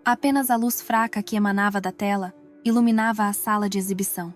Apenas a luz fraca que emanava da tela iluminava a sala de exibição.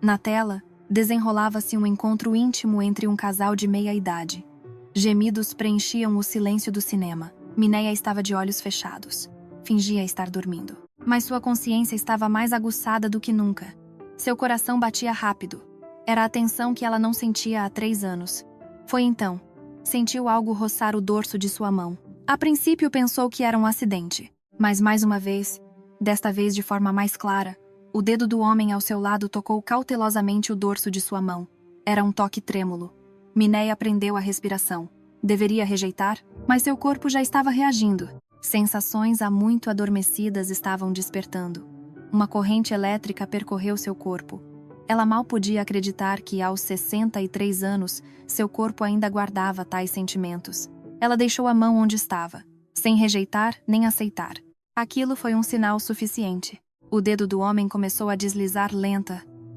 Na tela, desenrolava-se um encontro íntimo entre um casal de meia-idade. Gemidos preenchiam o silêncio do cinema. Mineia estava de olhos fechados. Fingia estar dormindo. Mas sua consciência estava mais aguçada do que nunca. Seu coração batia rápido. Era a tensão que ela não sentia há 3 anos. Foi então. Sentiu algo roçar o dorso de sua mão. A princípio pensou que era um acidente. Mas mais uma vez, desta vez de forma mais clara, o dedo do homem ao seu lado tocou cautelosamente o dorso de sua mão. Era um toque trêmulo. Mineia prendeu a respiração. Deveria rejeitar, mas seu corpo já estava reagindo. Sensações há muito adormecidas estavam despertando. Uma corrente elétrica percorreu seu corpo. Ela mal podia acreditar que, aos 63 anos, seu corpo ainda guardava tais sentimentos. Ela deixou a mão onde estava, sem rejeitar nem aceitar. Aquilo foi um sinal suficiente. O dedo do homem começou a deslizar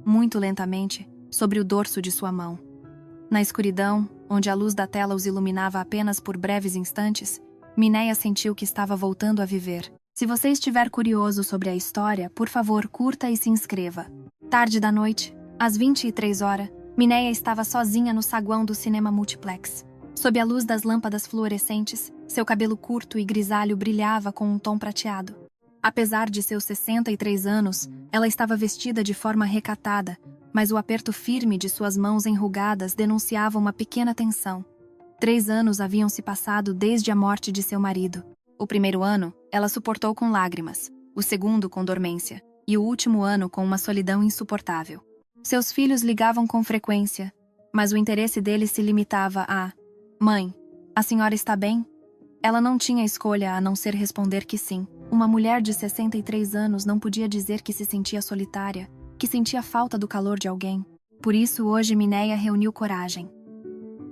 muito lentamente, sobre o dorso de sua mão. Na escuridão, onde a luz da tela os iluminava apenas por breves instantes, Mineia sentiu que estava voltando a viver. Se você estiver curioso sobre a história, por favor, curta e se inscreva. Tarde da noite, às 23h, Mineia estava sozinha no saguão do cinema multiplex. Sob a luz das lâmpadas fluorescentes, seu cabelo curto e grisalho brilhava com um tom prateado. Apesar de seus 63 anos, ela estava vestida de forma recatada, mas o aperto firme de suas mãos enrugadas denunciava uma pequena tensão. 3 anos haviam se passado desde a morte de seu marido. O primeiro ano, ela suportou com lágrimas, o segundo com dormência, e o último ano com uma solidão insuportável. Seus filhos ligavam com frequência, mas o interesse deles se limitava a: "Mãe, a senhora está bem?" Ela não tinha escolha a não ser responder que sim. Uma mulher de 63 anos não podia dizer que se sentia solitária, que sentia falta do calor de alguém. Por isso, hoje Mineia reuniu coragem.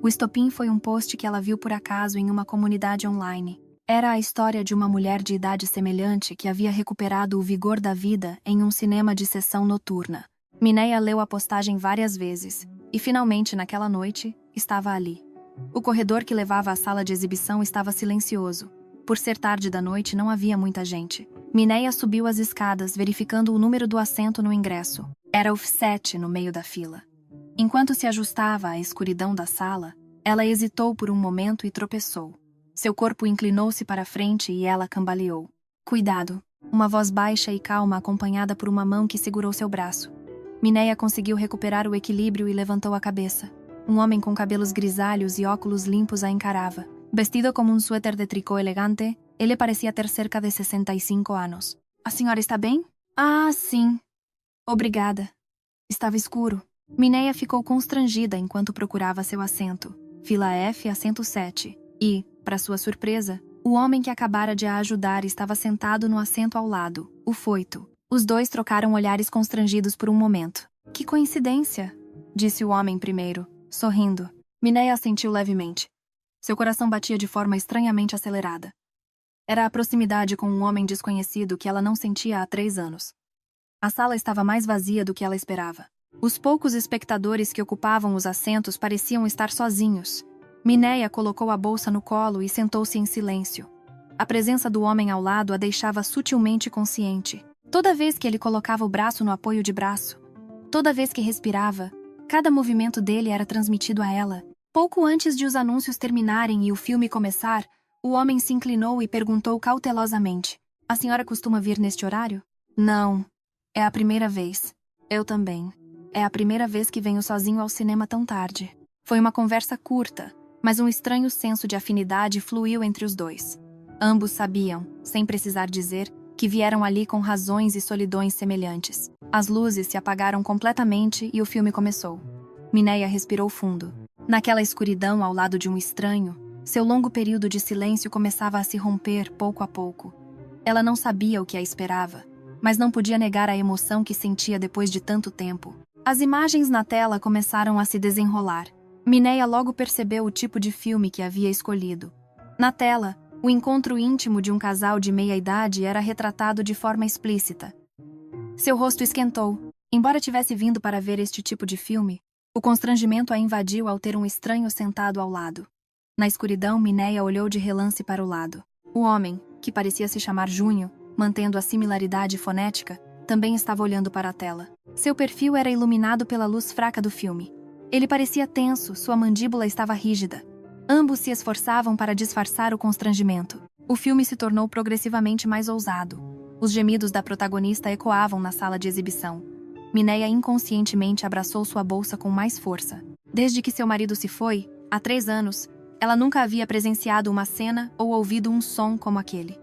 O estopim foi um post que ela viu por acaso em uma comunidade online. Era a história de uma mulher de idade semelhante que havia recuperado o vigor da vida em um cinema de sessão noturna. Mineia leu a postagem várias vezes, e finalmente, naquela noite, estava ali. O corredor que levava à sala de exibição estava silencioso. Por ser tarde da noite, não havia muita gente. Mineia subiu as escadas, verificando o número do assento no ingresso. Era o 7 no meio da fila. Enquanto se ajustava à escuridão da sala, ela hesitou por um momento e tropeçou. Seu corpo inclinou-se para a frente e ela cambaleou. "Cuidado!" Uma voz baixa e calma acompanhada por uma mão que segurou seu braço. Mineia conseguiu recuperar o equilíbrio e levantou a cabeça. Um homem com cabelos grisalhos e óculos limpos a encarava. Vestido como um suéter de tricô elegante, ele parecia ter cerca de 65 anos. "A senhora está bem?" "Ah, sim. Obrigada." Estava escuro. Mineia ficou constrangida enquanto procurava seu assento. Fila F, assento 7. E, para sua surpresa, o homem que acabara de a ajudar estava sentado no assento ao lado, o foito. Os dois trocaram olhares constrangidos por um momento. "Que coincidência!" disse o homem primeiro, sorrindo. Mineia assentiu levemente. Seu coração batia de forma estranhamente acelerada. Era a proximidade com um homem desconhecido que ela não sentia há 3 anos. A sala estava mais vazia do que ela esperava. Os poucos espectadores que ocupavam os assentos pareciam estar sozinhos. Mineia colocou a bolsa no colo e sentou-se em silêncio. A presença do homem ao lado a deixava sutilmente consciente. Toda vez que ele colocava o braço no apoio de braço, toda vez que respirava, cada movimento dele era transmitido a ela. Pouco antes de os anúncios terminarem e o filme começar, o homem se inclinou e perguntou cautelosamente: "A senhora costuma vir neste horário?" "Não. É a primeira vez." "Eu também. É a primeira vez que venho sozinho ao cinema tão tarde." Foi uma conversa curta, mas um estranho senso de afinidade fluiu entre os dois. Ambos sabiam, sem precisar dizer, que vieram ali com razões e solidões semelhantes. As luzes se apagaram completamente e o filme começou. Mineia respirou fundo. Naquela escuridão ao lado de um estranho, seu longo período de silêncio começava a se romper pouco a pouco. Ela não sabia o que a esperava, mas não podia negar a emoção que sentia depois de tanto tempo. As imagens na tela começaram a se desenrolar. Mineia logo percebeu o tipo de filme que havia escolhido. Na tela, o encontro íntimo de um casal de meia-idade era retratado de forma explícita. Seu rosto esquentou. Embora tivesse vindo para ver este tipo de filme, o constrangimento a invadiu ao ter um estranho sentado ao lado. Na escuridão, Mineia olhou de relance para o lado. O homem, que parecia se chamar Junho, mantendo a similaridade fonética, também estava olhando para a tela. Seu perfil era iluminado pela luz fraca do filme. Ele parecia tenso, sua mandíbula estava rígida. Ambos se esforçavam para disfarçar o constrangimento. O filme se tornou progressivamente mais ousado. Os gemidos da protagonista ecoavam na sala de exibição. Mineia inconscientemente abraçou sua bolsa com mais força. Desde que seu marido se foi, há 3 anos, ela nunca havia presenciado uma cena ou ouvido um som como aquele.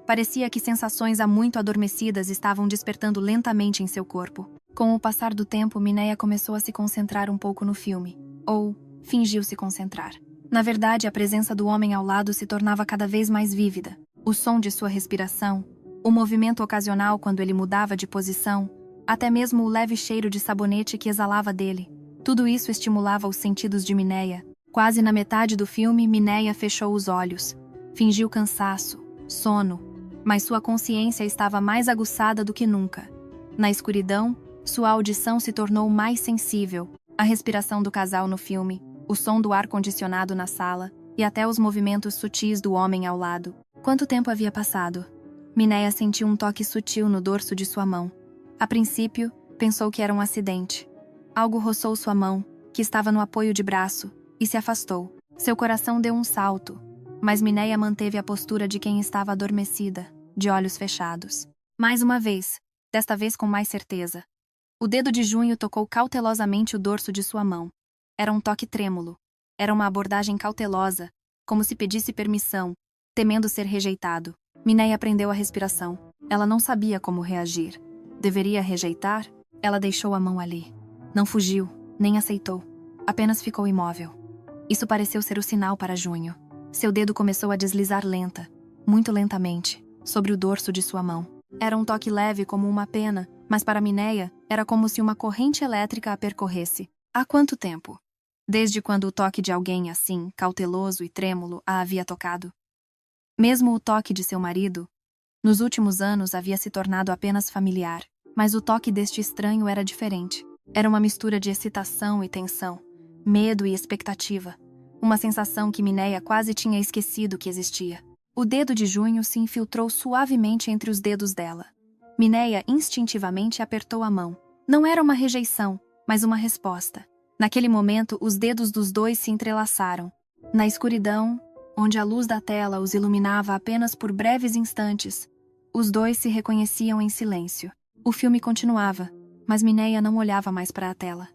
Parecia que sensações há muito adormecidas estavam despertando lentamente em seu corpo. Com o passar do tempo, Mineia começou a se concentrar um pouco no filme. Ou fingiu se concentrar. Na verdade, a presença do homem ao lado se tornava cada vez mais vívida. O som de sua respiração, o movimento ocasional quando ele mudava de posição, até mesmo o leve cheiro de sabonete que exalava dele. Tudo isso estimulava os sentidos de Mineia. Quase na metade do filme, Mineia fechou os olhos. Fingiu cansaço, sono, mas sua consciência estava mais aguçada do que nunca. Na escuridão, sua audição se tornou mais sensível. A respiração do casal no filme, o som do ar-condicionado na sala e até os movimentos sutis do homem ao lado. Quanto tempo havia passado? Mineia sentiu um toque sutil no dorso de sua mão. A princípio, pensou que era um acidente. Algo roçou sua mão, que estava no apoio de braço, e se afastou. Seu coração deu um salto, mas Mineia manteve a postura de quem estava adormecida, de olhos fechados. Mais uma vez, desta vez com mais certeza. O dedo de Junho tocou cautelosamente o dorso de sua mão. Era um toque trêmulo. Era uma abordagem cautelosa, como se pedisse permissão, temendo ser rejeitado. Mineia prendeu a respiração. Ela não sabia como reagir. Deveria rejeitar? Ela deixou a mão ali. Não fugiu, nem aceitou. Apenas ficou imóvel. Isso pareceu ser o sinal para Junho. Seu dedo começou a deslizar lenta, muito lentamente, sobre o dorso de sua mão. Era um toque leve como uma pena, mas para Mineia era como se uma corrente elétrica a percorresse. Há quanto tempo? Desde quando o toque de alguém assim, cauteloso e trêmulo, a havia tocado? Mesmo o toque de seu marido, nos últimos anos havia se tornado apenas familiar, mas o toque deste estranho era diferente. Era uma mistura de excitação e tensão, medo e expectativa, uma sensação que Mineia quase tinha esquecido que existia. O dedo de Junho se infiltrou suavemente entre os dedos dela. Mineia instintivamente apertou a mão. Não era uma rejeição, mas uma resposta. Naquele momento, os dedos dos dois se entrelaçaram. Na escuridão, onde a luz da tela os iluminava apenas por breves instantes, os dois se reconheciam em silêncio. O filme continuava, mas Mineia não olhava mais para a tela.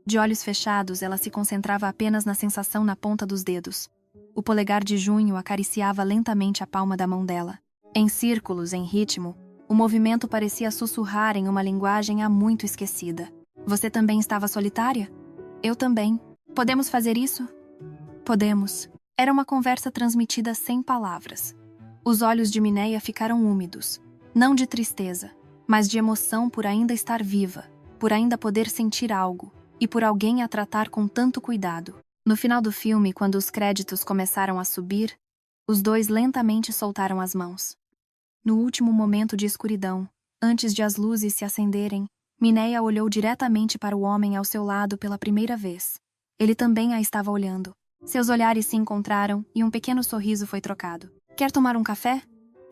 De olhos fechados, ela se concentrava apenas na sensação na ponta dos dedos. O polegar de Junho acariciava lentamente a palma da mão dela. Em círculos, em ritmo, o movimento parecia sussurrar em uma linguagem há muito esquecida. Você também estava solitária? Eu também. Podemos fazer isso? Podemos. Era uma conversa transmitida sem palavras. Os olhos de Mineia ficaram úmidos, não de tristeza, mas de emoção por ainda estar viva, por ainda poder sentir algo, e por alguém a tratar com tanto cuidado. No final do filme, quando os créditos começaram a subir, os dois lentamente soltaram as mãos. No último momento de escuridão, antes de as luzes se acenderem, Mineia olhou diretamente para o homem ao seu lado pela primeira vez. Ele também a estava olhando. Seus olhares se encontraram e um pequeno sorriso foi trocado. Quer tomar um café?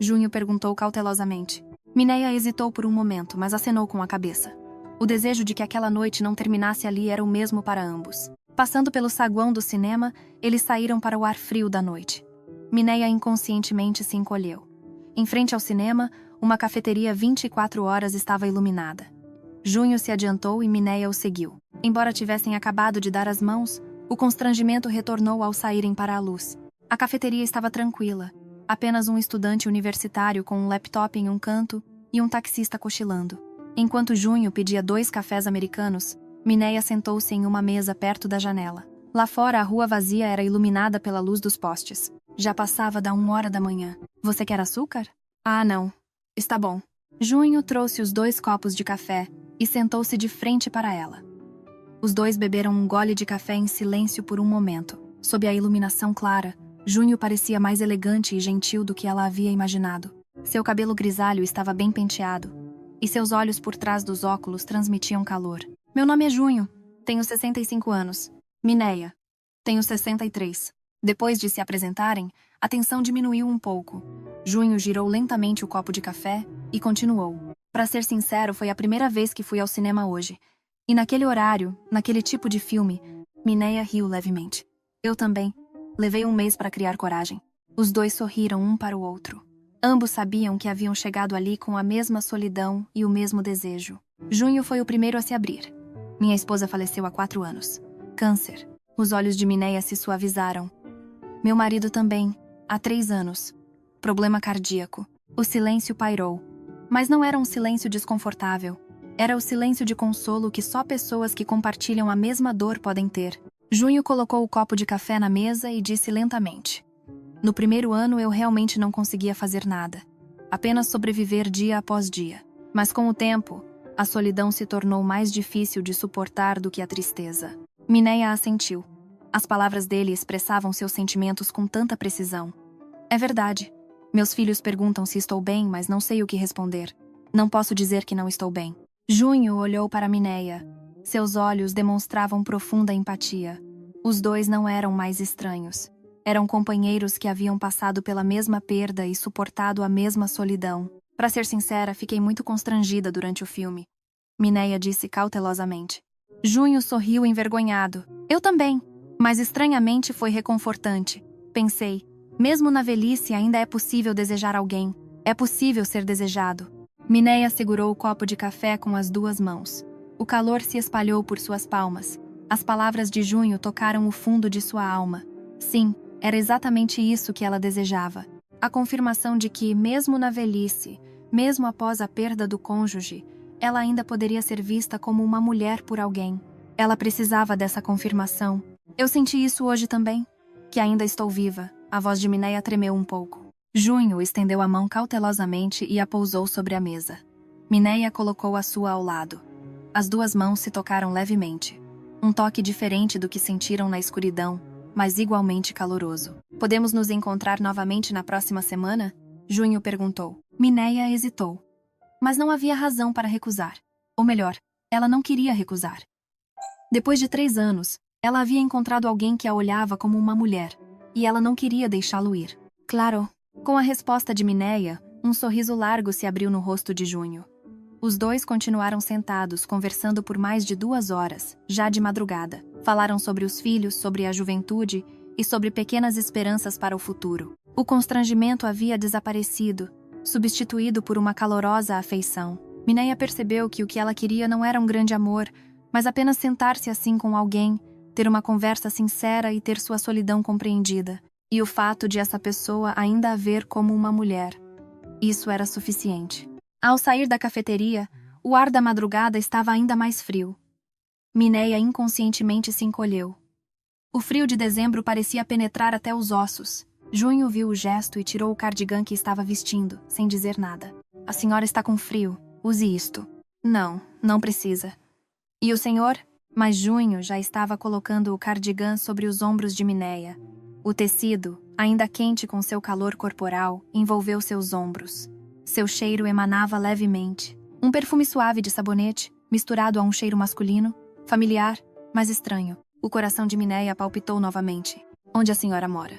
Junho perguntou cautelosamente. Mineia hesitou por um momento, mas acenou com a cabeça. O desejo de que aquela noite não terminasse ali era o mesmo para ambos. Passando pelo saguão do cinema, eles saíram para o ar frio da noite. Mineia inconscientemente se encolheu. Em frente ao cinema, uma cafeteria 24 horas estava iluminada. Junho se adiantou e Mineia o seguiu. Embora tivessem acabado de dar as mãos, o constrangimento retornou ao saírem para a luz. A cafeteria estava tranquila. Apenas um estudante universitário com um laptop em um canto e um taxista cochilando. Enquanto Junho pedia 2 cafés americanos, Mineia sentou-se em uma mesa perto da janela. Lá fora, a rua vazia era iluminada pela luz dos postes. Já passava da 1h da manhã. Você quer açúcar? Ah, não. Está bom. Junho trouxe os 2 copos de café e sentou-se de frente para ela. Os dois beberam um gole de café em silêncio por um momento. Sob a iluminação clara, Junho parecia mais elegante e gentil do que ela havia imaginado. Seu cabelo grisalho estava bem penteado, e seus olhos por trás dos óculos transmitiam calor. Meu nome é Junho. Tenho 65 anos. Mineia. Tenho 63. Depois de se apresentarem, a tensão diminuiu um pouco. Junho girou lentamente o copo de café e continuou. Para ser sincero, foi a primeira vez que fui ao cinema hoje. E naquele horário, naquele tipo de filme, Mineia riu levemente. Eu também. Levei um mês para criar coragem. Os dois sorriram um para o outro. Ambos sabiam que haviam chegado ali com a mesma solidão e o mesmo desejo. Junho foi o primeiro a se abrir. Minha esposa faleceu há 4 anos. Câncer. Os olhos de Mineia se suavizaram. Meu marido também, há 3 anos. Problema cardíaco. O silêncio pairou. Mas não era um silêncio desconfortável. Era o silêncio de consolo que só pessoas que compartilham a mesma dor podem ter. Junho colocou o copo de café na mesa e disse lentamente: no primeiro ano eu realmente não conseguia fazer nada. Apenas sobreviver dia após dia. Mas com o tempo, a solidão se tornou mais difícil de suportar do que a tristeza. Mineia assentiu. As palavras dele expressavam seus sentimentos com tanta precisão. É verdade. Meus filhos perguntam se estou bem, mas não sei o que responder. Não posso dizer que não estou bem. Junho olhou para Mineia. Seus olhos demonstravam profunda empatia. Os dois não eram mais estranhos. Eram companheiros que haviam passado pela mesma perda e suportado a mesma solidão. Para ser sincera, fiquei muito constrangida durante o filme. Mineia disse cautelosamente. Junho sorriu envergonhado. Eu também. Mas estranhamente foi reconfortante. Pensei, mesmo na velhice ainda é possível desejar alguém. É possível ser desejado. Mineia segurou o copo de café com as 2 mãos. O calor se espalhou por suas palmas. As palavras de Junho tocaram o fundo de sua alma. Sim, era exatamente isso que ela desejava. A confirmação de que, mesmo na velhice, mesmo após a perda do cônjuge, ela ainda poderia ser vista como uma mulher por alguém. Ela precisava dessa confirmação. Eu senti isso hoje também. Que ainda estou viva. A voz de Mineia tremeu um pouco. Junho estendeu a mão cautelosamente e a pousou sobre a mesa. Mineia colocou a sua ao lado. As 2 mãos se tocaram levemente. Um toque diferente do que sentiram na escuridão, mas igualmente caloroso. Podemos nos encontrar novamente na próxima semana? Junho perguntou. Mineia hesitou. Mas não havia razão para recusar. Ou melhor, ela não queria recusar. Depois de 3 anos, ela havia encontrado alguém que a olhava como uma mulher, e ela não queria deixá-lo ir. Claro. Com a resposta de Mineia, um sorriso largo se abriu no rosto de Junho. Os dois continuaram sentados, conversando por mais de 2 horas, já de madrugada. Falaram sobre os filhos, sobre a juventude e sobre pequenas esperanças para o futuro. O constrangimento havia desaparecido, substituído por uma calorosa afeição. Mineia percebeu que o que ela queria não era um grande amor, mas apenas sentar-se assim com alguém, ter uma conversa sincera e ter sua solidão compreendida. E o fato de essa pessoa ainda a ver como uma mulher. Isso era suficiente. Ao sair da cafeteria, o ar da madrugada estava ainda mais frio. Mineia inconscientemente se encolheu. O frio de dezembro parecia penetrar até os ossos. Junho viu o gesto e tirou o cardigã que estava vestindo, sem dizer nada. A senhora está com frio. Use isto. Não, não precisa. E o senhor? Mas Junho já estava colocando o cardigã sobre os ombros de Mineia. O tecido, ainda quente com seu calor corporal, envolveu seus ombros. Seu cheiro emanava levemente. Um perfume suave de sabonete, misturado a um cheiro masculino, familiar, mas estranho. O coração de Mineia palpitou novamente. Onde a senhora mora?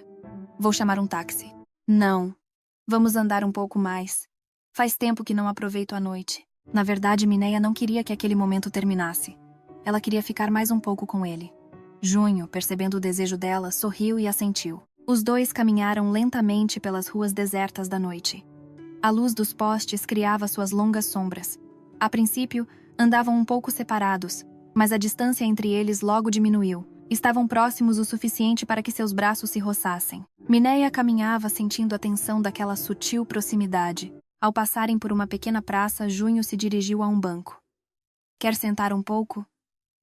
Vou chamar um táxi. Não. Vamos andar um pouco mais. Faz tempo que não aproveito a noite. Na verdade, Mineia não queria que aquele momento terminasse. Ela queria ficar mais um pouco com ele. Junho, percebendo o desejo dela, sorriu e assentiu. Os dois caminharam lentamente pelas ruas desertas da noite. A luz dos postes criava suas longas sombras. A princípio, andavam um pouco separados, mas a distância entre eles logo diminuiu. Estavam próximos o suficiente para que seus braços se roçassem. Mineia caminhava sentindo a tensão daquela sutil proximidade. Ao passarem por uma pequena praça, Junho se dirigiu a um banco. Quer sentar um pouco?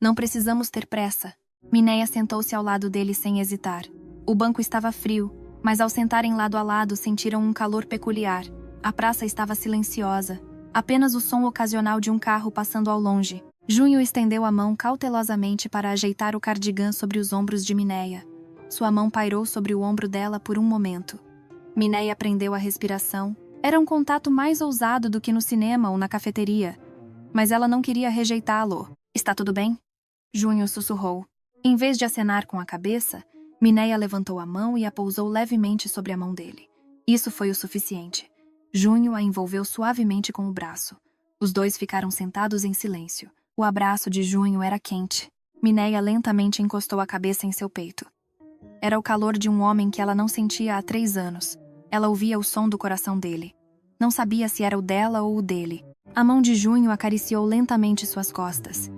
Não precisamos ter pressa. Mineia sentou-se ao lado dele sem hesitar. O banco estava frio, mas ao sentarem lado a lado sentiram um calor peculiar. A praça estava silenciosa, apenas o som ocasional de um carro passando ao longe. Junho estendeu a mão cautelosamente para ajeitar o cardigã sobre os ombros de Mineia. Sua mão pairou sobre o ombro dela por um momento. Mineia prendeu a respiração. Era um contato mais ousado do que no cinema ou na cafeteria. Mas ela não queria rejeitá-lo. Está tudo bem? Junho sussurrou. Em vez de acenar com a cabeça, Mineia levantou a mão e a pousou levemente sobre a mão dele. Isso foi o suficiente. Junho a envolveu suavemente com o braço. Os dois ficaram sentados em silêncio. O abraço de Junho era quente. Mineia lentamente encostou a cabeça em seu peito. Era o calor de um homem que ela não sentia há 3 anos. Ela ouvia o som do coração dele. Não sabia se era o dela ou o dele. A mão de Junho acariciou lentamente suas costas.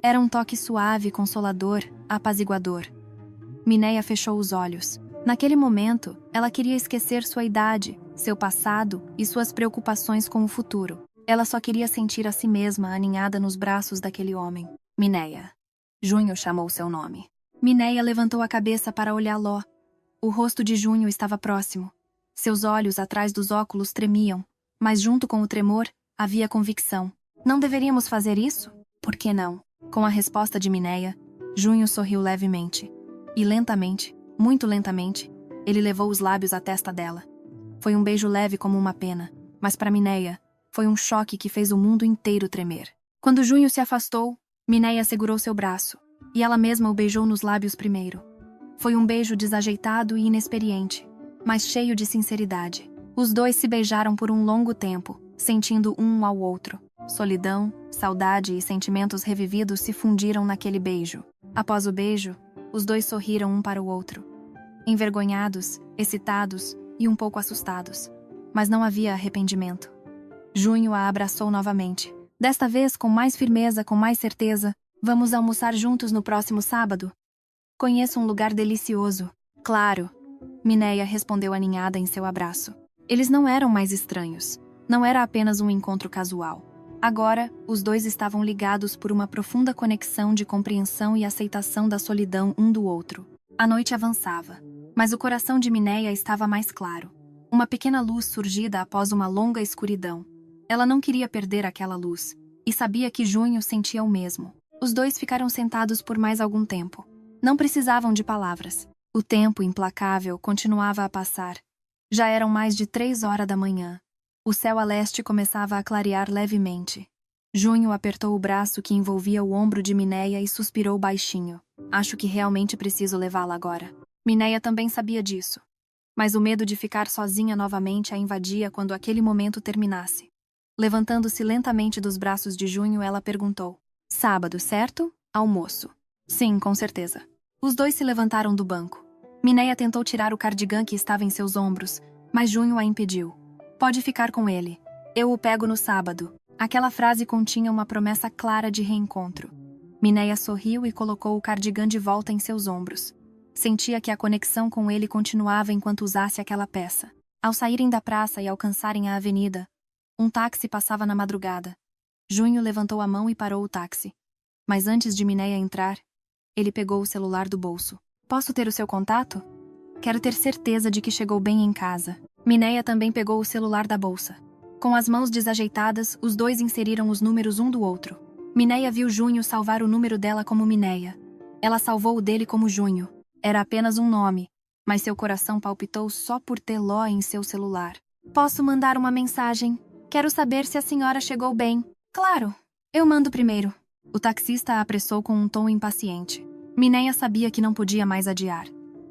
Era um toque suave, consolador, apaziguador. Mineia fechou os olhos. Naquele momento, ela queria esquecer sua idade, seu passado e suas preocupações com o futuro. Ela só queria sentir a si mesma aninhada nos braços daquele homem. Mineia. Junho chamou seu nome. Mineia levantou a cabeça para olhar Ló. O rosto de Junho estava próximo. Seus olhos atrás dos óculos tremiam, mas junto com o tremor, havia convicção. Não deveríamos fazer isso? Por que não? Com a resposta de Mineia, Junho sorriu levemente. E lentamente, muito lentamente, ele levou os lábios à testa dela. Foi um beijo leve como uma pena, mas para Mineia, foi um choque que fez o mundo inteiro tremer. Quando Junho se afastou, Mineia segurou seu braço, e ela mesma o beijou nos lábios primeiro. Foi um beijo desajeitado e inexperiente, mas cheio de sinceridade. Os dois se beijaram por um longo tempo, sentindo um ao outro. Solidão, saudade e sentimentos revividos se fundiram naquele beijo. Após o beijo, os dois sorriram um para o outro. Envergonhados, excitados e um pouco assustados. Mas não havia arrependimento. Junho a abraçou novamente. Desta vez com mais firmeza, com mais certeza. Vamos almoçar juntos no próximo sábado? Conheço um lugar delicioso. Claro. Mineia respondeu aninhada em seu abraço. Eles não eram mais estranhos. Não era apenas um encontro casual. Agora, os dois estavam ligados por uma profunda conexão de compreensão e aceitação da solidão um do outro. A noite avançava, mas o coração de Mineia estava mais claro. Uma pequena luz surgida após uma longa escuridão. Ela não queria perder aquela luz, e sabia que Junho sentia o mesmo. Os dois ficaram sentados por mais algum tempo. Não precisavam de palavras. O tempo implacável continuava a passar. Já eram mais de 3 horas da manhã. O céu a leste começava a clarear levemente. Junho apertou o braço que envolvia o ombro de Mineia e suspirou baixinho. Acho que realmente preciso levá-la agora. Mineia também sabia disso. Mas o medo de ficar sozinha novamente a invadia quando aquele momento terminasse. Levantando-se lentamente dos braços de Junho, ela perguntou. Sábado, certo? Almoço. Sim, com certeza. Os dois se levantaram do banco. Mineia tentou tirar o cardigã que estava em seus ombros, mas Junho a impediu. Pode ficar com ele. Eu o pego no sábado. Aquela frase continha uma promessa clara de reencontro. Mineia sorriu e colocou o cardigã de volta em seus ombros. Sentia que a conexão com ele continuava enquanto usasse aquela peça. Ao saírem da praça e alcançarem a avenida, um táxi passava na madrugada. Junho levantou a mão e parou o táxi. Mas antes de Mineia entrar, ele pegou o celular do bolso. Posso ter o seu contato? Quero ter certeza de que chegou bem em casa. Mineia também pegou o celular da bolsa. Com as mãos desajeitadas, os dois inseriram os números um do outro. Mineia viu Junho salvar o número dela como Mineia. Ela salvou o dele como Junho. Era apenas um nome, mas seu coração palpitou só por ter Ló em seu celular. Posso mandar uma mensagem? Quero saber se a senhora chegou bem. Claro, eu mando primeiro. O taxista a apressou com um tom impaciente. Mineia sabia que não podia mais adiar.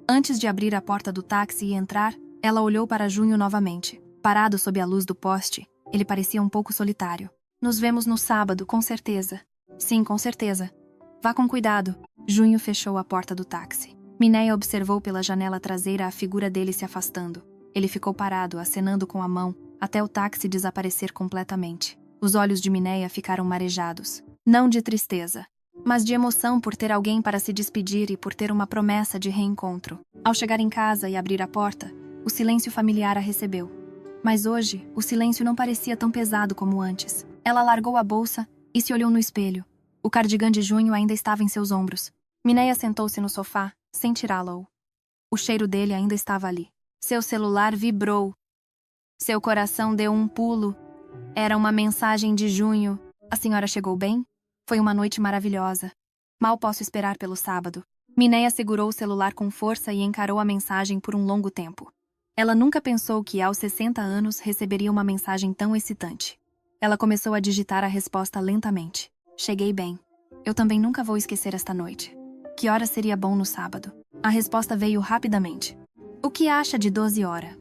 Antes de abrir a porta do táxi e entrar, ela olhou para Junho novamente. Parado sob a luz do poste, ele parecia um pouco solitário. Nos vemos no sábado, com certeza. Sim, com certeza. Vá com cuidado. Junho fechou a porta do táxi. Mineia observou pela janela traseira a figura dele se afastando. Ele ficou parado, acenando com a mão, até o táxi desaparecer completamente. Os olhos de Mineia ficaram marejados. Não de tristeza, mas de emoção por ter alguém para se despedir e por ter uma promessa de reencontro. Ao chegar em casa e abrir a porta, o silêncio familiar a recebeu. Mas hoje, o silêncio não parecia tão pesado como antes. Ela largou a bolsa e se olhou no espelho. O cardigã de Junho ainda estava em seus ombros. Mineia sentou-se no sofá, sem tirá-lo. O cheiro dele ainda estava ali. Seu celular vibrou. Seu coração deu um pulo. Era uma mensagem de Junho. A senhora chegou bem? Foi uma noite maravilhosa. Mal posso esperar pelo sábado. Mineia segurou o celular com força e encarou a mensagem por um longo tempo. Ela nunca pensou que, aos 60 anos, receberia uma mensagem tão excitante. Ela começou a digitar a resposta lentamente. Cheguei bem. Eu também nunca vou esquecer esta noite. Que hora seria bom no sábado? A resposta veio rapidamente. O que acha de 12 horas?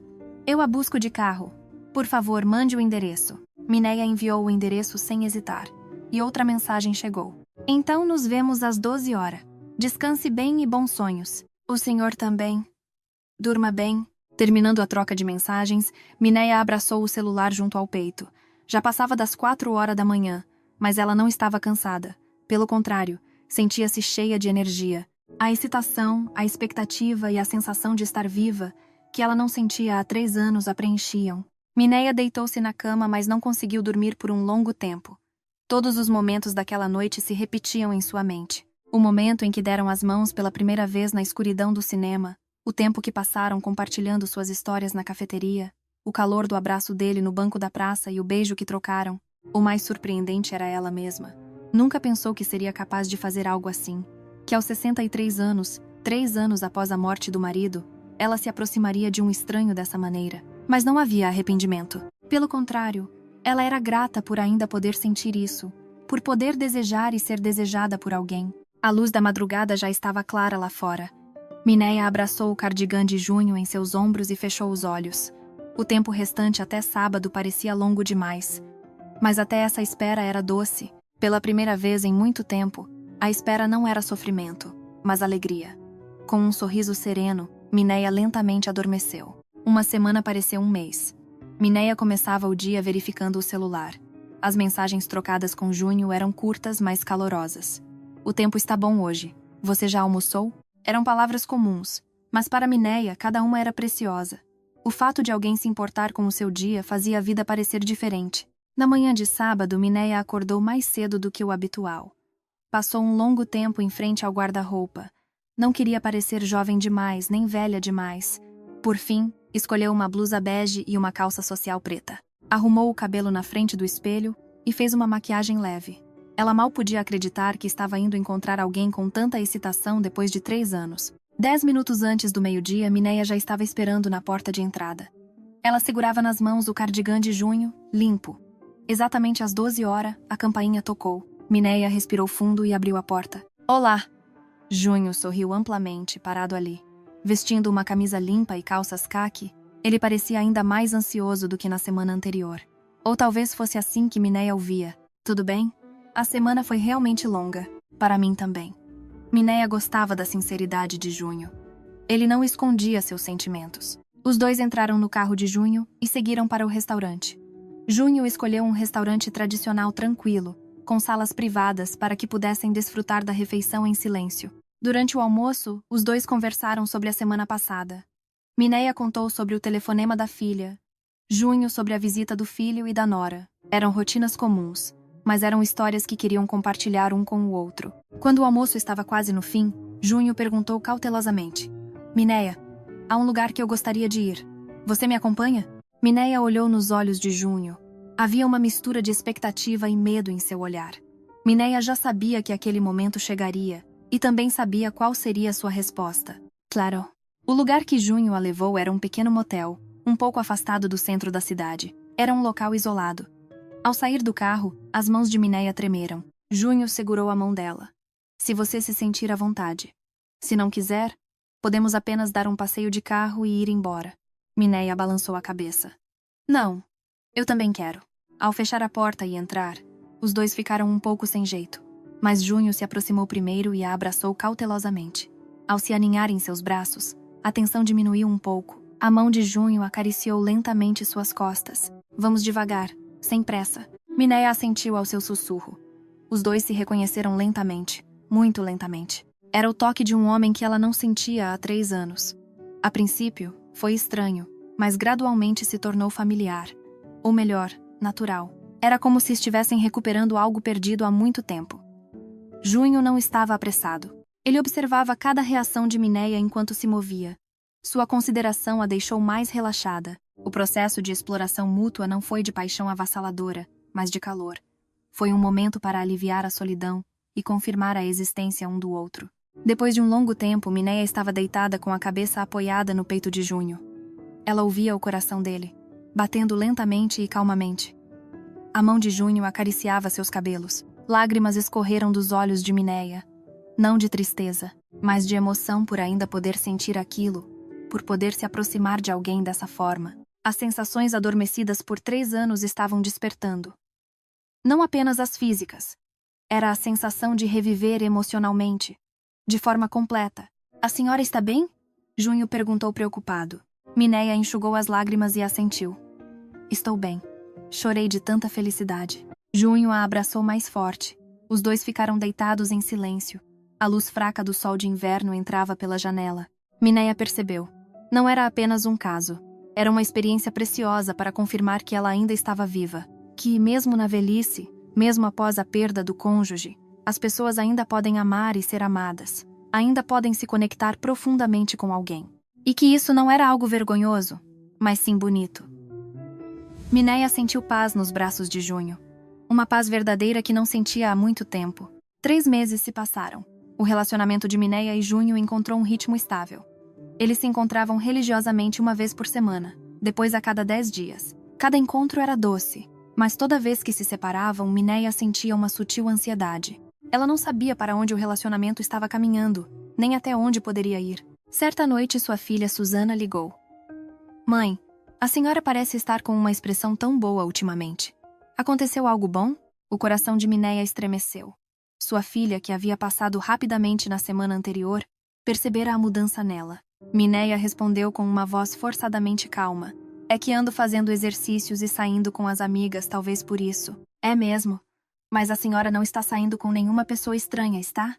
Eu a busco de carro. Por favor, mande o endereço. Mineia enviou o endereço sem hesitar. E outra mensagem chegou. Então nos vemos às 12 horas. Descanse bem e bons sonhos. O senhor também. Durma bem. Terminando a troca de mensagens, Mineia abraçou o celular junto ao peito. Já passava das 4 horas da manhã, mas ela não estava cansada. Pelo contrário, sentia-se cheia de energia. A excitação, a expectativa e a sensação de estar viva, que ela não sentia há 3 anos, a preenchiam. Mineia deitou-se na cama, mas não conseguiu dormir por um longo tempo. Todos os momentos daquela noite se repetiam em sua mente. O momento em que deram as mãos pela primeira vez na escuridão do cinema, o tempo que passaram compartilhando suas histórias na cafeteria, o calor do abraço dele no banco da praça e o beijo que trocaram. O mais surpreendente era ela mesma. Nunca pensou que seria capaz de fazer algo assim. Que aos 63 anos, 3 anos após a morte do marido, ela se aproximaria de um estranho dessa maneira. Mas não havia arrependimento. Pelo contrário, ela era grata por ainda poder sentir isso, por poder desejar e ser desejada por alguém. A luz da madrugada já estava clara lá fora. Mineia abraçou o cardigã de junho em seus ombros e fechou os olhos. O tempo restante até sábado parecia longo demais. Mas até essa espera era doce. Pela primeira vez em muito tempo, a espera não era sofrimento, mas alegria. Com um sorriso sereno, Mineia lentamente adormeceu. Uma semana pareceu um mês. Mineia começava o dia verificando o celular. As mensagens trocadas com Junho eram curtas, mas calorosas. O tempo está bom hoje. Você já almoçou? Eram palavras comuns, mas para Mineia cada uma era preciosa. O fato de alguém se importar com o seu dia fazia a vida parecer diferente. Na manhã de sábado, Mineia acordou mais cedo do que o habitual. Passou um longo tempo em frente ao guarda-roupa. Não queria parecer jovem demais, nem velha demais. Por fim, escolheu uma blusa bege e uma calça social preta. Arrumou o cabelo na frente do espelho e fez uma maquiagem leve. Ela mal podia acreditar que estava indo encontrar alguém com tanta excitação depois de 3 anos. 10 minutos antes do meio-dia, Mineia já estava esperando na porta de entrada. Ela segurava nas mãos o cardigã de Junho, limpo. Exatamente às 12 horas, a campainha tocou. Mineia respirou fundo e abriu a porta. Olá! Junho sorriu amplamente, parado ali. Vestindo uma camisa limpa e calças caqui, ele parecia ainda mais ansioso do que na semana anterior. Ou talvez fosse assim que Mineia o via. Tudo bem? A semana foi realmente longa. Para mim também. Mineia gostava da sinceridade de Junho. Ele não escondia seus sentimentos. Os dois entraram no carro de Junho e seguiram para o restaurante. Junho escolheu um restaurante tradicional tranquilo, com salas privadas para que pudessem desfrutar da refeição em silêncio. Durante o almoço, os dois conversaram sobre a semana passada. Mineia contou sobre o telefonema da filha, Junho sobre a visita do filho e da nora. Eram rotinas comuns, mas eram histórias que queriam compartilhar um com o outro. Quando o almoço estava quase no fim, Junho perguntou cautelosamente: Mineia, há um lugar que eu gostaria de ir. Você me acompanha? Mineia olhou nos olhos de Junho. Havia uma mistura de expectativa e medo em seu olhar. Mineia já sabia que aquele momento chegaria, e também sabia qual seria sua resposta. Claro. O lugar que Junho a levou era um pequeno motel, um pouco afastado do centro da cidade. Era um local isolado. Ao sair do carro, as mãos de Mineia tremeram. Junho segurou a mão dela. Se você se sentir à vontade. Se não quiser, podemos apenas dar um passeio de carro e ir embora. Mineia balançou a cabeça. Não, eu também quero. Ao fechar a porta e entrar, os dois ficaram um pouco sem jeito. Mas Junho se aproximou primeiro e a abraçou cautelosamente. Ao se aninhar em seus braços, a tensão diminuiu um pouco. A mão de Junho acariciou lentamente suas costas. Vamos devagar, sem pressa. Mineia assentiu ao seu sussurro. Os dois se reconheceram lentamente, muito lentamente. Era o toque de um homem que ela não sentia há 3 anos. A princípio, foi estranho, mas gradualmente se tornou familiar. Ou melhor, natural. Era como se estivessem recuperando algo perdido há muito tempo. Junho não estava apressado. Ele observava cada reação de Mineia enquanto se movia. Sua consideração a deixou mais relaxada. O processo de exploração mútua não foi de paixão avassaladora, mas de calor. Foi um momento para aliviar a solidão e confirmar a existência um do outro. Depois de um longo tempo, Mineia estava deitada com a cabeça apoiada no peito de Junho. Ela ouvia o coração dele, batendo lentamente e calmamente. A mão de Junho acariciava seus cabelos. Lágrimas escorreram dos olhos de Mineia. Não de tristeza, mas de emoção por ainda poder sentir aquilo, por poder se aproximar de alguém dessa forma. As sensações adormecidas por 3 anos estavam despertando. Não apenas as físicas. Era a sensação de reviver emocionalmente, de forma completa. A senhora está bem? Junho perguntou preocupado. Mineia enxugou as lágrimas e assentiu. Estou bem. Chorei de tanta felicidade. Junho a abraçou mais forte. Os dois ficaram deitados em silêncio. A luz fraca do sol de inverno entrava pela janela. Mineia percebeu. Não era apenas um caso. Era uma experiência preciosa para confirmar que ela ainda estava viva. Que, mesmo na velhice, mesmo após a perda do cônjuge, as pessoas ainda podem amar e ser amadas. Ainda podem se conectar profundamente com alguém. E que isso não era algo vergonhoso, mas sim bonito. Mineia sentiu paz nos braços de Junho. Uma paz verdadeira que não sentia há muito tempo. 3 meses se passaram. O relacionamento de Mineia e Junho encontrou um ritmo estável. Eles se encontravam religiosamente uma vez por semana, depois a cada 10 dias. Cada encontro era doce, mas toda vez que se separavam, Mineia sentia uma sutil ansiedade. Ela não sabia para onde o relacionamento estava caminhando, nem até onde poderia ir. Certa noite, sua filha Susana ligou. Mãe, a senhora parece estar com uma expressão tão boa ultimamente. Aconteceu algo bom? O coração de Mineia estremeceu. Sua filha, que havia passado rapidamente na semana anterior, percebera a mudança nela. Mineia respondeu com uma voz forçadamente calma. É que ando fazendo exercícios e saindo com as amigas, talvez por isso. É mesmo. Mas a senhora não está saindo com nenhuma pessoa estranha, está?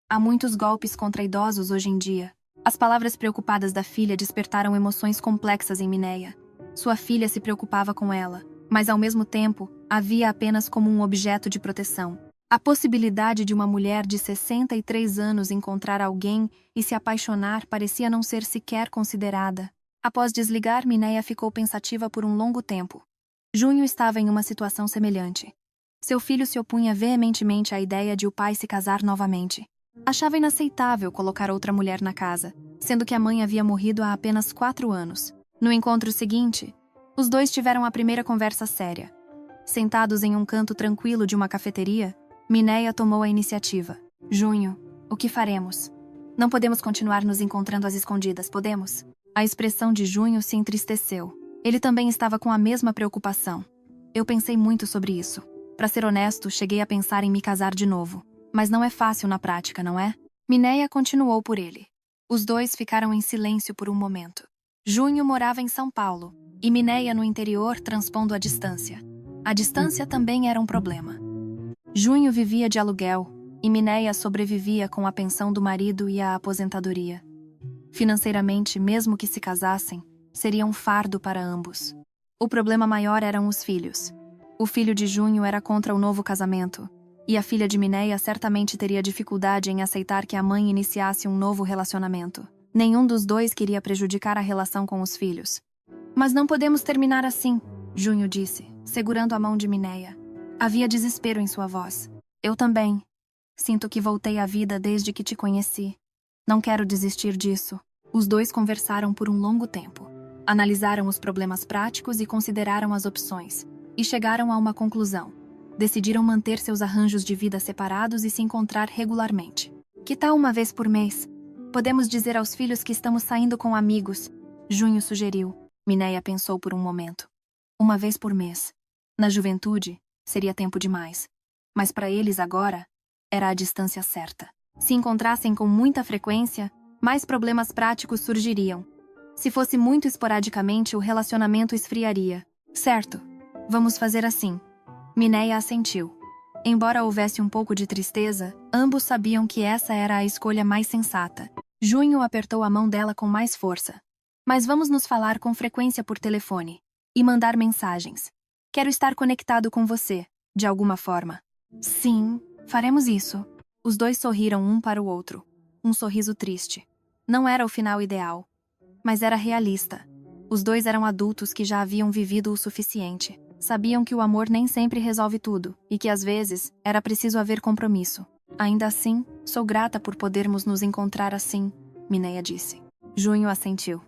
Há muitos golpes contra idosos hoje em dia. As palavras preocupadas da filha despertaram emoções complexas em Mineia. Sua filha se preocupava com ela, mas ao mesmo tempo, a via apenas como um objeto de proteção. A possibilidade de uma mulher de 63 anos encontrar alguém e se apaixonar parecia não ser sequer considerada. Após desligar, Mineia ficou pensativa por um longo tempo. Junho estava em uma situação semelhante. Seu filho se opunha veementemente à ideia de o pai se casar novamente. Achava inaceitável colocar outra mulher na casa, sendo que a mãe havia morrido há apenas 4 anos. No encontro seguinte, os dois tiveram a primeira conversa séria. Sentados em um canto tranquilo de uma cafeteria, Mineia tomou a iniciativa. Junho, o que faremos? Não podemos continuar nos encontrando às escondidas, podemos? A expressão de Junho se entristeceu. Ele também estava com a mesma preocupação. Eu pensei muito sobre isso. Para ser honesto, cheguei a pensar em me casar de novo. Mas não é fácil na prática, não é? Mineia continuou por ele. Os dois ficaram em silêncio por um momento. Junho morava em São Paulo, e Mineia no interior, transpondo a distância. A distância também era um problema. Junho vivia de aluguel, e Mineia sobrevivia com a pensão do marido e a aposentadoria. Financeiramente, mesmo que se casassem, seria um fardo para ambos. O problema maior eram os filhos. O filho de Junho era contra o novo casamento, e a filha de Mineia certamente teria dificuldade em aceitar que a mãe iniciasse um novo relacionamento. Nenhum dos dois queria prejudicar a relação com os filhos. Mas não podemos terminar assim, Junho disse, segurando a mão de Mineia. Havia desespero em sua voz. Eu também. Sinto que voltei à vida desde que te conheci. Não quero desistir disso. Os dois conversaram por um longo tempo. Analisaram os problemas práticos e consideraram as opções. E chegaram a uma conclusão. Decidiram manter seus arranjos de vida separados e se encontrar regularmente. Que tal uma vez por mês? Podemos dizer aos filhos que estamos saindo com amigos, Junho sugeriu. Mineia pensou por um momento. Uma vez por mês. Na juventude, seria tempo demais. Mas para eles agora, era a distância certa. Se encontrassem com muita frequência, mais problemas práticos surgiriam. Se fosse muito esporadicamente, o relacionamento esfriaria. Certo, vamos fazer assim. Mineia assentiu. Embora houvesse um pouco de tristeza, ambos sabiam que essa era a escolha mais sensata. Junho apertou a mão dela com mais força. Mas vamos nos falar com frequência por telefone. E mandar mensagens. Quero estar conectado com você, de alguma forma. Sim, faremos isso. Os dois sorriram um para o outro. Um sorriso triste. Não era o final ideal. Mas era realista. Os dois eram adultos que já haviam vivido o suficiente. Sabiam que o amor nem sempre resolve tudo, e que às vezes era preciso haver compromisso. Ainda assim, sou grata por podermos nos encontrar assim, Mineia disse. Junho assentiu.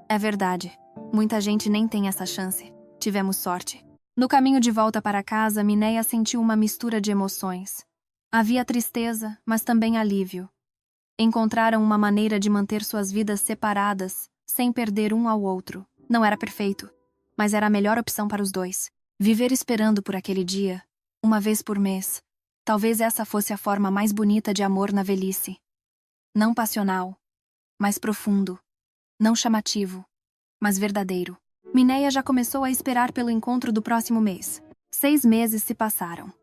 É verdade. Muita gente nem tem essa chance. Tivemos sorte. No caminho de volta para casa, Mineia sentiu uma mistura de emoções. Havia tristeza, mas também alívio. Encontraram uma maneira de manter suas vidas separadas, sem perder um ao outro. Não era perfeito. mas era a melhor opção para os dois. Viver esperando por aquele dia, uma vez por mês, talvez essa fosse a forma mais bonita de amor na velhice. Não passional, mas profundo. Não chamativo, mas verdadeiro. Mineia já começou a esperar pelo encontro do próximo mês. 6 meses se passaram.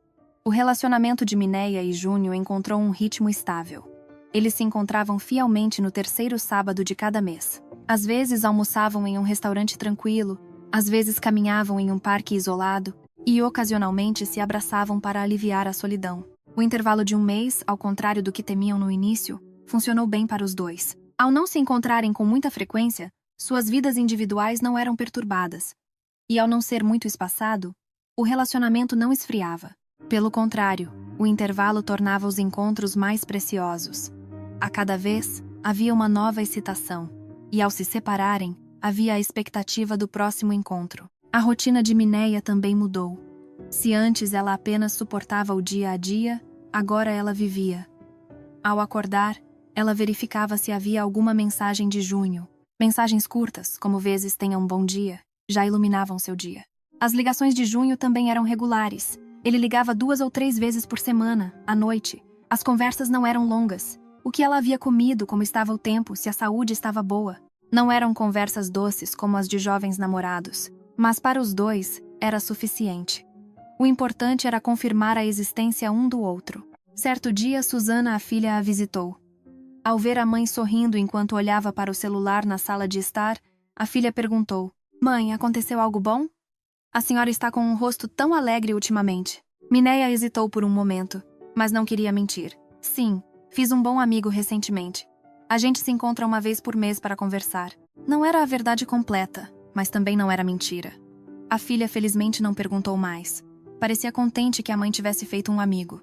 O relacionamento de Mineia e Júnior encontrou um ritmo estável. Eles se encontravam fielmente no terceiro sábado de cada mês. Às vezes almoçavam em um restaurante tranquilo, às vezes caminhavam em um parque isolado e ocasionalmente se abraçavam para aliviar a solidão. O intervalo de um mês, ao contrário do que temiam no início, funcionou bem para os dois. Ao não se encontrarem com muita frequência, suas vidas individuais não eram perturbadas. E ao não ser muito espaçado, o relacionamento não esfriava. Pelo contrário, o intervalo tornava os encontros mais preciosos. A cada vez, havia uma nova excitação, e ao se separarem, havia a expectativa do próximo encontro. A rotina de Mineia também mudou. Se antes ela apenas suportava o dia a dia, agora ela vivia. Ao acordar, ela verificava se havia alguma mensagem de Júnior. Mensagens curtas, como vezes tenha um bom dia, já iluminavam seu dia. As ligações de Júnior também eram regulares. Ele ligava 2 ou 3 vezes por semana, à noite. As conversas não eram longas. O que ela havia comido, como estava o tempo, se a saúde estava boa. Não eram conversas doces como as de jovens namorados. Mas para os dois, era suficiente. O importante era confirmar a existência um do outro. Certo dia, Susana, a filha, a visitou. Ao ver a mãe sorrindo enquanto olhava para o celular na sala de estar, a filha perguntou: "Mãe, aconteceu algo bom? A senhora está com um rosto tão alegre ultimamente." Mineia hesitou por um momento, mas não queria mentir. "Sim, fiz um bom amigo recentemente. A gente se encontra uma vez por mês para conversar." Não era a verdade completa, mas também não era mentira. A filha felizmente não perguntou mais. Parecia contente que a mãe tivesse feito um amigo.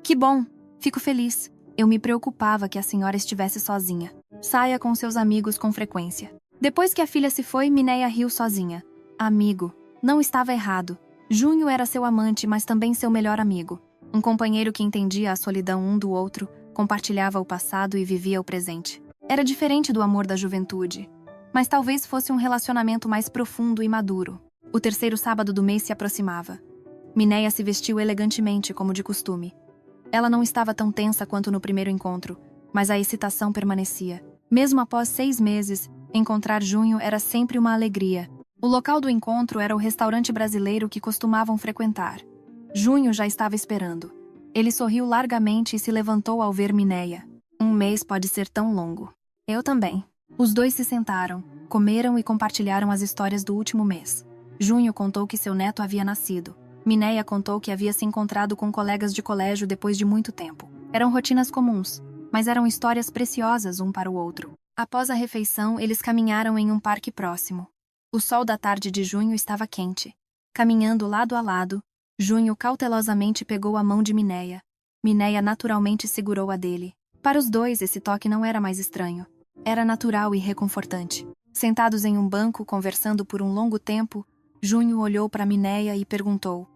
"Que bom, fico feliz. Eu me preocupava que a senhora estivesse sozinha. Saia com seus amigos com frequência." Depois que a filha se foi, Mineia riu sozinha. Amigo. Não estava errado. Júnior era seu amante, mas também seu melhor amigo. Um companheiro que entendia a solidão um do outro, compartilhava o passado e vivia o presente. Era diferente do amor da juventude, mas talvez fosse um relacionamento mais profundo e maduro. O terceiro sábado do mês se aproximava. Mineia se vestiu elegantemente, como de costume. Ela não estava tão tensa quanto no primeiro encontro, mas a excitação permanecia. Mesmo após 6 meses, encontrar Júnior era sempre uma alegria. O local do encontro era o restaurante brasileiro que costumavam frequentar. Júnior já estava esperando. Ele sorriu largamente e se levantou ao ver Mineia. Um mês pode ser tão longo. Eu também. Os dois se sentaram, comeram e compartilharam as histórias do último mês. Júnior contou que seu neto havia nascido. Mineia contou que havia se encontrado com colegas de colégio depois de muito tempo. Eram rotinas comuns, mas eram histórias preciosas um para o outro. Após a refeição, eles caminharam em um parque próximo. O sol da tarde de junho estava quente. Caminhando lado a lado, Júnior cautelosamente pegou a mão de Mineia. Mineia naturalmente segurou a dele. Para os dois, esse toque não era mais estranho. Era natural e reconfortante. Sentados em um banco, conversando por um longo tempo, Júnior olhou para Mineia e perguntou: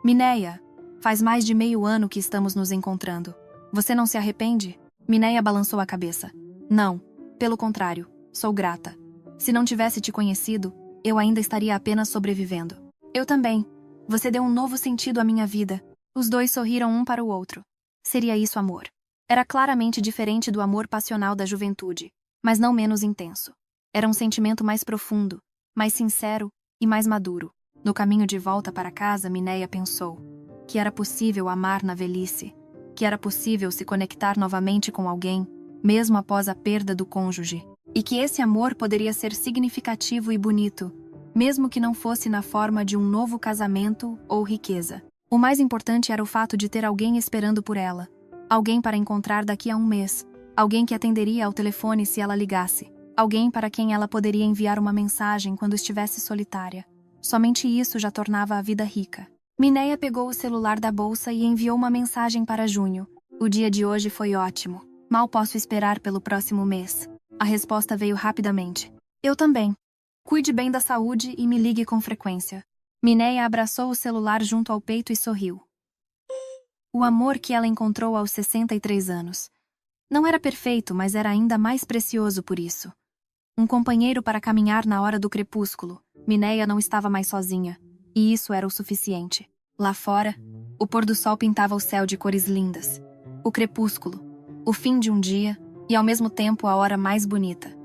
"Mineia, faz mais de meio ano que estamos nos encontrando. Você não se arrepende?" Mineia balançou a cabeça. "Não, pelo contrário, sou grata. Se não tivesse te conhecido, eu ainda estaria apenas sobrevivendo." "Eu também. Você deu um novo sentido à minha vida." Os dois sorriram um para o outro. Seria isso amor? Era claramente diferente do amor passional da juventude, mas não menos intenso. Era um sentimento mais profundo, mais sincero e mais maduro. No caminho de volta para casa, Mineia pensou que era possível amar na velhice, que era possível se conectar novamente com alguém, mesmo após a perda do cônjuge, e que esse amor poderia ser significativo e bonito, mesmo que não fosse na forma de um novo casamento ou riqueza. O mais importante era o fato de ter alguém esperando por ela, alguém para encontrar daqui a um mês, alguém que atenderia ao telefone se ela ligasse, alguém para quem ela poderia enviar uma mensagem quando estivesse solitária. Somente isso já tornava a vida rica. Mineia pegou o celular da bolsa e enviou uma mensagem para Júnior. "O dia de hoje foi ótimo. Mal posso esperar pelo próximo mês." A resposta veio rapidamente: "Eu também. Cuide bem da saúde e me ligue com frequência." Mineia abraçou o celular junto ao peito e sorriu. O amor que ela encontrou aos 63 anos. Não era perfeito, mas era ainda mais precioso por isso. Um companheiro para caminhar na hora do crepúsculo, Mineia não estava mais sozinha, e isso era o suficiente. Lá fora, o pôr do sol pintava o céu de cores lindas. O crepúsculo, o fim de um dia e ao mesmo tempo a hora mais bonita.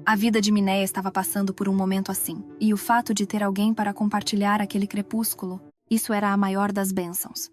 A vida de Mineia estava passando por um momento assim, e o fato de ter alguém para compartilhar aquele crepúsculo, isso era a maior das bênçãos.